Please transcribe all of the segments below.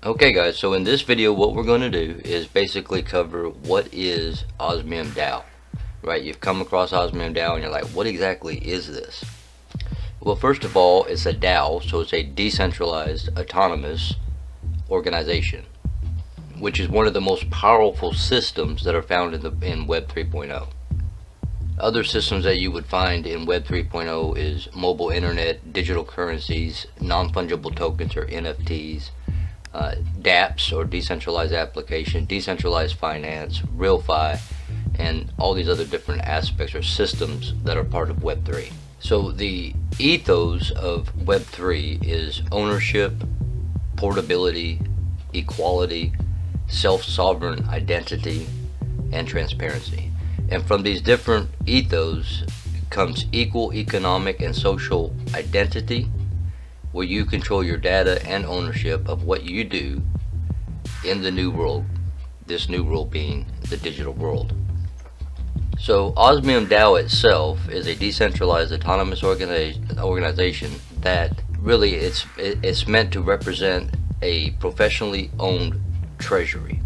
Okay guys, so in this video what we're going to do is basically cover what is Osmium DAO. Right, you've come across Osmium DAO and you're like, what exactly is this? Well, first of all, it's a DAO, so it's a decentralized autonomous organization, which is one of the most powerful systems that are found in Web 3.0. Other systems that you would find in Web 3.0 is mobile internet, digital currencies, non-fungible tokens or NFTs, dApps or decentralized application, decentralized finance, RealFi, and all these other different aspects or systems that are part of Web3. So the ethos of Web3 is ownership, portability, equality, self-sovereign identity, and transparency. And from these different ethos comes equal economic and social identity, where you control your data and ownership of what you do in the new world, this new world being the digital world. So Osmium DAO itself is a decentralized autonomous organization that really it's meant to represent a professionally owned treasury.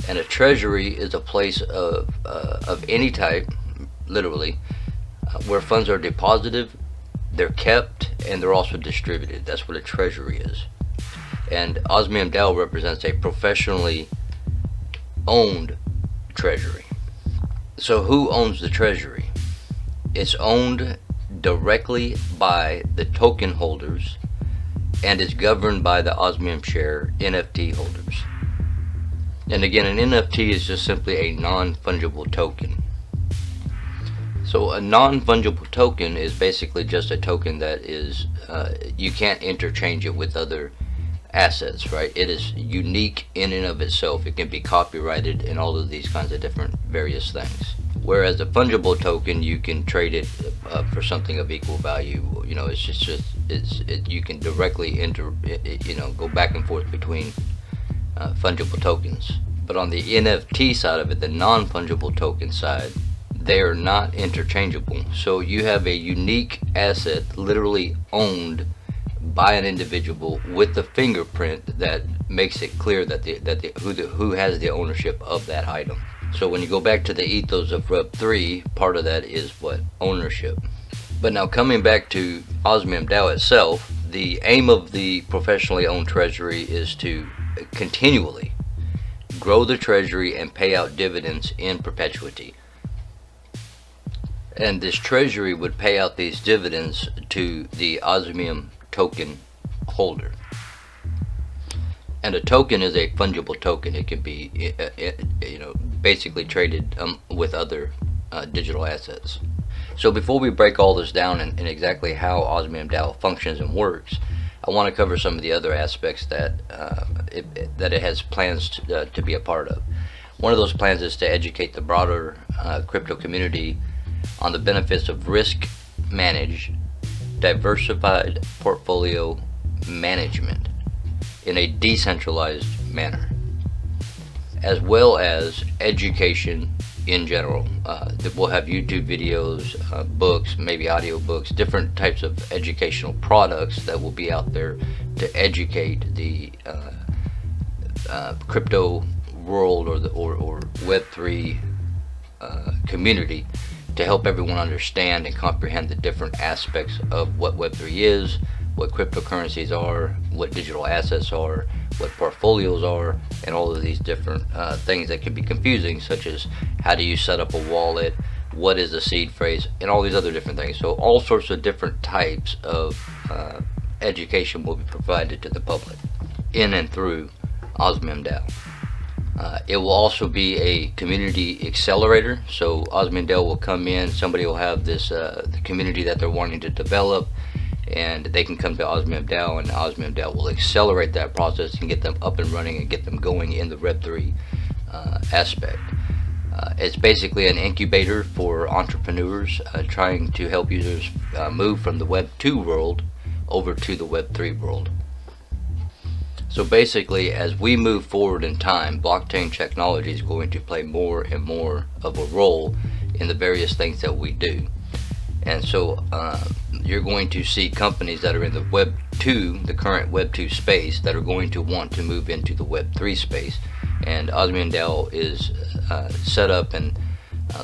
And a treasury is a place of any type, literally, where funds are deposited, they're kept, and they're also distributed. That's what a treasury is. And Osmium DAO represents a professionally owned treasury. So who owns the treasury? It's owned directly by the token holders and is governed by the Osmium Share NFT holders. And again, an NFT is just simply a non-fungible token. So a non-fungible token is basically just a token that is, you can't interchange it with other assets, right? It is unique in and of itself. It can be copyrighted and all of these kinds of different various things. Whereas a fungible token, you can trade it for something of equal value. You know, you can directly go back and forth between fungible tokens. But on the NFT side of it, the non-fungible token side, they are not interchangeable. So you have a unique asset literally owned by an individual with the fingerprint that makes it clear that who has the ownership of that item. So when you go back to the ethos of Web3, part of that is what? Ownership. But now coming back to Osmium DAO itself, the aim of the professionally owned treasury is to continually grow the treasury and pay out dividends in perpetuity. And this treasury would pay out these dividends to the Osmium token holder. And a token is a fungible token. It can be basically traded with other digital assets. So before we break all this down and exactly how Osmium DAO functions and works, I want to cover some of the other aspects that it has plans to be a part of. One of those plans is to educate the broader crypto community on the benefits of risk managed, diversified portfolio management in a decentralized manner, as well as education in general. We'll have YouTube videos, books, maybe audio books, different types of educational products that will be out there to educate the crypto world or Web3 community, to help everyone understand and comprehend the different aspects of what Web3 is, what cryptocurrencies are, what digital assets are, what portfolios are, and all of these different things that can be confusing, such as how do you set up a wallet, what is a seed phrase, and all these other different things. So all sorts of different types of education will be provided to the public in and through Osmium DAO. It will also be a community accelerator. So Osmium DAO will come in, somebody will have this the community that they're wanting to develop, and they can come to Osmium DAO, and Osmium DAO will accelerate that process and get them up and running and get them going in the Web3 aspect. It's basically an incubator for entrepreneurs trying to help users move from the Web 2 world over to the Web 3 world. So basically, as we move forward in time, blockchain technology is going to play more and more of a role in the various things that we do. And so you're going to see companies that are in the Web 2, the current Web 2 space, that are going to want to move into the Web 3 space. And Osmium DAO is set up and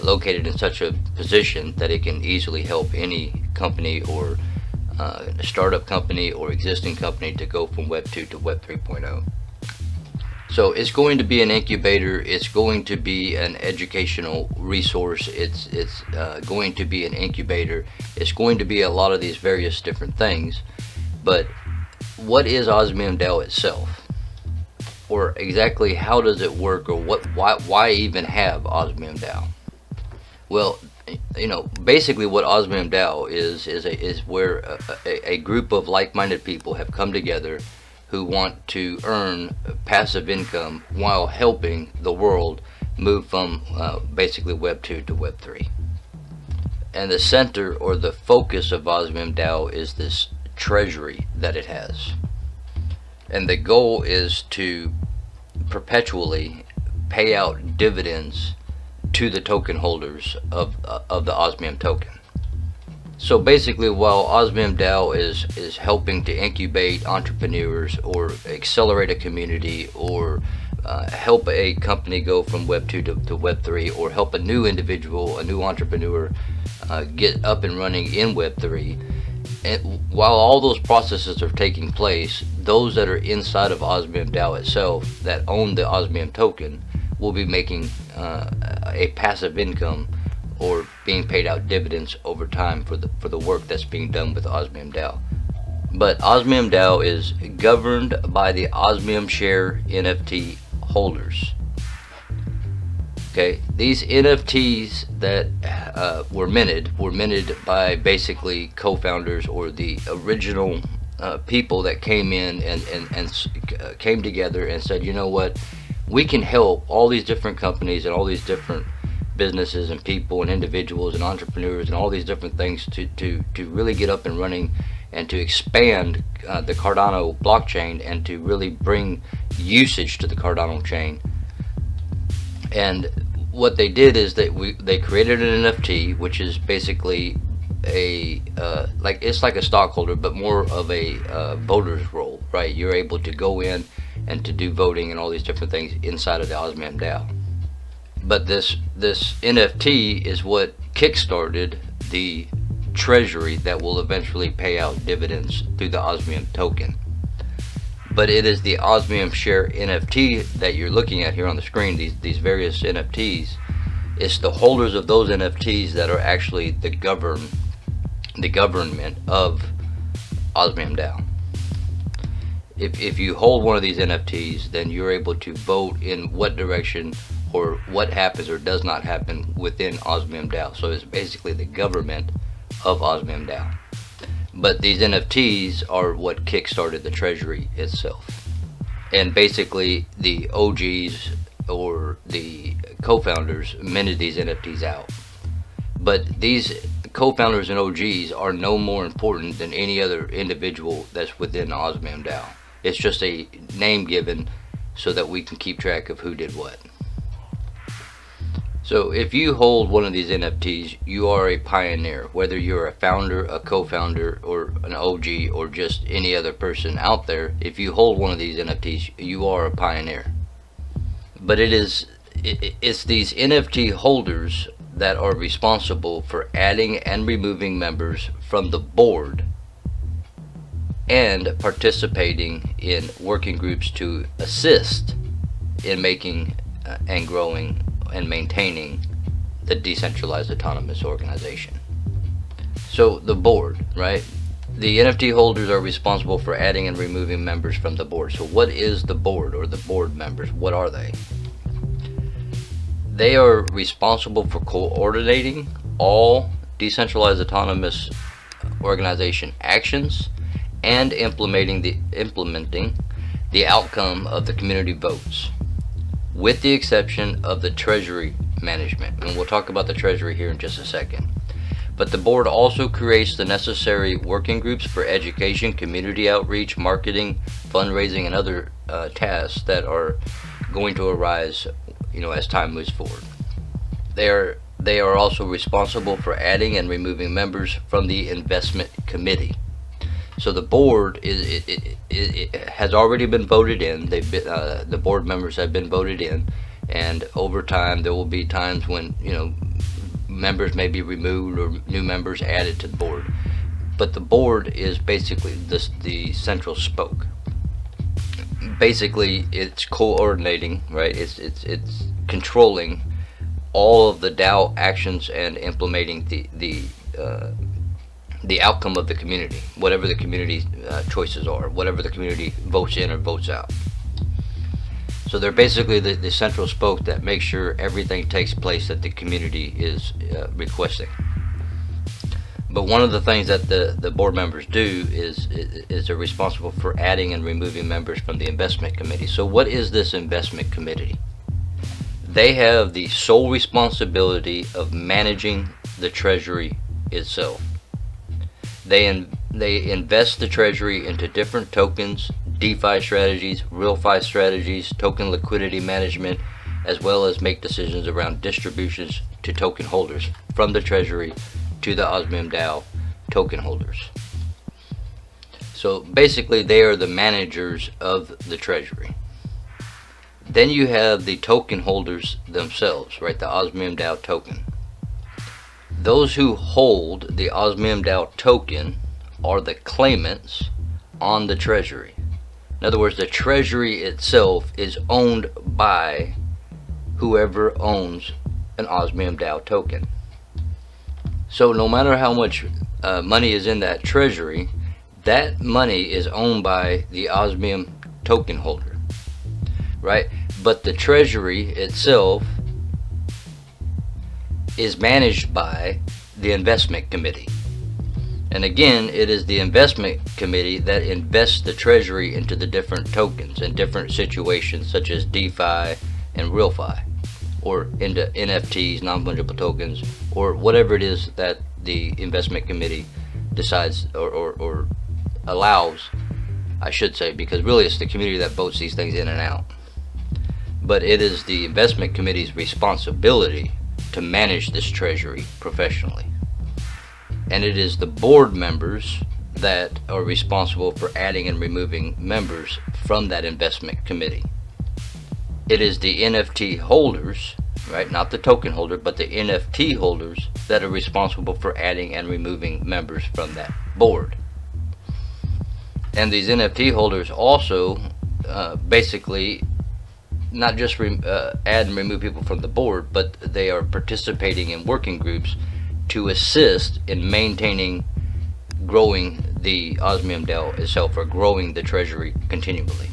located in such a position that it can easily help any company or startup company or existing company to go from Web 2 to Web 3.0. So it's going to be an incubator, it's going to be an educational resource, it's going to be an incubator, it's going to be a lot of these various different things. But what is Osmium DAO itself? Or exactly how does it work, or why even have Osmium DAO? Well, you know, basically what Osmium DAO is where a group of like-minded people have come together who want to earn passive income while helping the world move from basically Web 2 to Web 3. And the center or the focus of Osmium DAO is this treasury that it has. And the goal is to perpetually pay out dividends to the token holders of the Osmium token. So basically, while Osmium DAO is helping to incubate entrepreneurs or accelerate a community or help a company go from Web 2 to Web 3, or help a new individual, a new entrepreneur get up and running in Web 3, and while all those processes are taking place, those that are inside of Osmium DAO itself that own the Osmium token will be making a passive income or being paid out dividends over time for the work that's being done with Osmium DAO. But Osmium DAO is governed by the Osmium Share NFT holders. Okay, these NFTs that were minted by basically co-founders or the original people that came in and came together and said, you know what, we can help all these different companies and all these different businesses and people and individuals and entrepreneurs and all these different things to really get up and running and to expand the Cardano blockchain and to really bring usage to the Cardano chain. And what they did is that they created an NFT, which is basically a it's like a stockholder, but more of a voter's role, right? You're able to go in and to do voting and all these different things inside of the Osmium DAO. But this NFT is what kickstarted the treasury that will eventually pay out dividends through the Osmium token. But it is the Osmium Share NFT that you're looking at here on the screen, these various NFTs. It's the holders of those NFTs that are actually the government of Osmium DAO. If you hold one of these NFTs, then you're able to vote in what direction or what happens or does not happen within Osmium DAO. So it's basically the government of Osmium DAO. But these NFTs are what kickstarted the treasury itself. And basically the OGs or the co-founders minted these NFTs out. But these co-founders and OGs are no more important than any other individual that's within Osmium DAO. It's just a name given so that we can keep track of who did what. So if you hold one of these NFTs, you are a pioneer. Whether you're a founder, a co-founder, or an OG, or just any other person out there, if you hold one of these NFTs, you are a pioneer. But it's these NFT holders that are responsible for adding and removing members from the board and participating in working groups to assist in making and growing and maintaining the decentralized autonomous organization. So the board, right? The NFT holders are responsible for adding and removing members from the board. So what is the board or the board members? What are they? They are responsible for coordinating all decentralized autonomous organization actions and implementing the outcome of the community votes, with the exception of the treasury management. And we'll talk about the treasury here in just a second. But the board also creates the necessary working groups for education, community outreach, marketing, fundraising, and other tasks that are going to arise, as time moves forward. They are they are also responsible for adding and removing members from the investment committee. So the board it has already been voted in. They've been, the board members have been voted in, and over time there will be times when members may be removed or new members added to the board. But the board is basically the central spoke. Basically, it's coordinating, right? It's controlling all of the DAO actions and implementing the outcome of the community, whatever the community choices are, whatever the community votes in or votes out. So they're basically the central spoke that makes sure everything takes place that the community is requesting. But one of the things that the board members do is they're responsible for adding and removing members from the investment committee. So what is this investment committee? They have the sole responsibility of managing the treasury itself. They invest the treasury into different tokens, DeFi strategies, RealFi strategies, token liquidity management, as well as make decisions around distributions to token holders from the treasury to the Osmium DAO token holders. So basically they are the managers of the treasury. Then you have the token holders themselves, right? The Osmium DAO token. Those who hold the Osmium DAO token are the claimants on the treasury. In other words, the treasury itself is owned by whoever owns an Osmium DAO token. So no matter how much money is in that treasury, that money is owned by the Osmium token holder, right? But the treasury itself is managed by the investment committee. And again, it is the investment committee that invests the treasury into the different tokens in different situations such as DeFi and RealFi, or into NFTs, non-fungible tokens, or whatever it is that the investment committee decides or allows, I should say, because really it's the community that votes these things in and out. But it is the investment committee's responsibility to manage this treasury professionally. And it is the board members that are responsible for adding and removing members from that investment committee. It is the NFT holders, right, not the token holder, but the NFT holders that are responsible for adding and removing members from that board. And these NFT holders also basically not just add and remove people from the board, but they are participating in working groups to assist in maintaining, growing the Osmium DAO itself, or growing the treasury continually.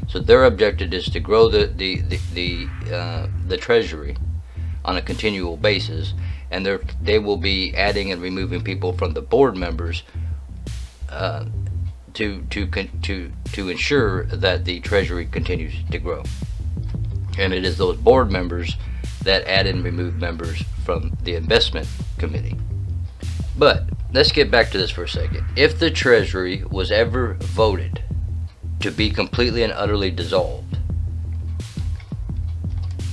So their objective is to grow the treasury on a continual basis, and they will be adding and removing people from the board members to ensure that the treasury continues to grow. And it is those board members that add and remove members from the investment committee. But let's get back to this for a second. If the treasury was ever voted to be completely and utterly dissolved,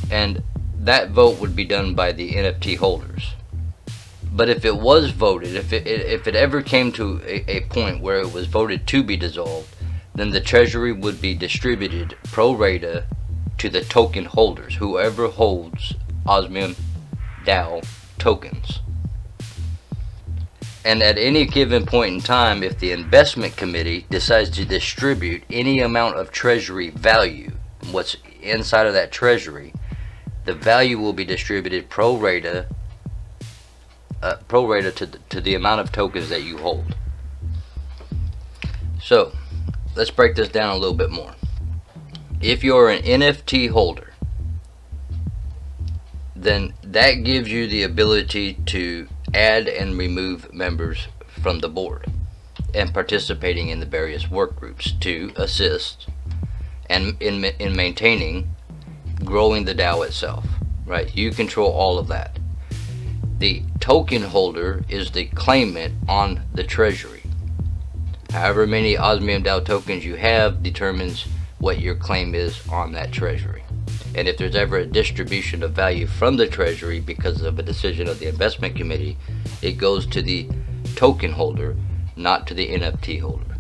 and that vote would be done by the NFT holders. But if it was voted, if it ever came to a point where it was voted to be dissolved, then the treasury would be distributed pro rata to the token holders, whoever holds Osmium DAO tokens. And at any given point in time, if the investment committee decides to distribute any amount of treasury value, what's inside of that treasury, the value will be distributed pro rata to the amount of tokens that you hold. So let's break this down a little bit more. If you're an NFT holder, then that gives you the ability to add and remove members from the board and participating in the various work groups to assist and in maintaining, growing the DAO itself, right? You control all of that. The token holder is the claimant on the treasury. However many Osmium DAO tokens you have determines what your claim is on that treasury. And if there's ever a distribution of value from the treasury because of a decision of the investment committee, it goes to the token holder, not to the NFT holder.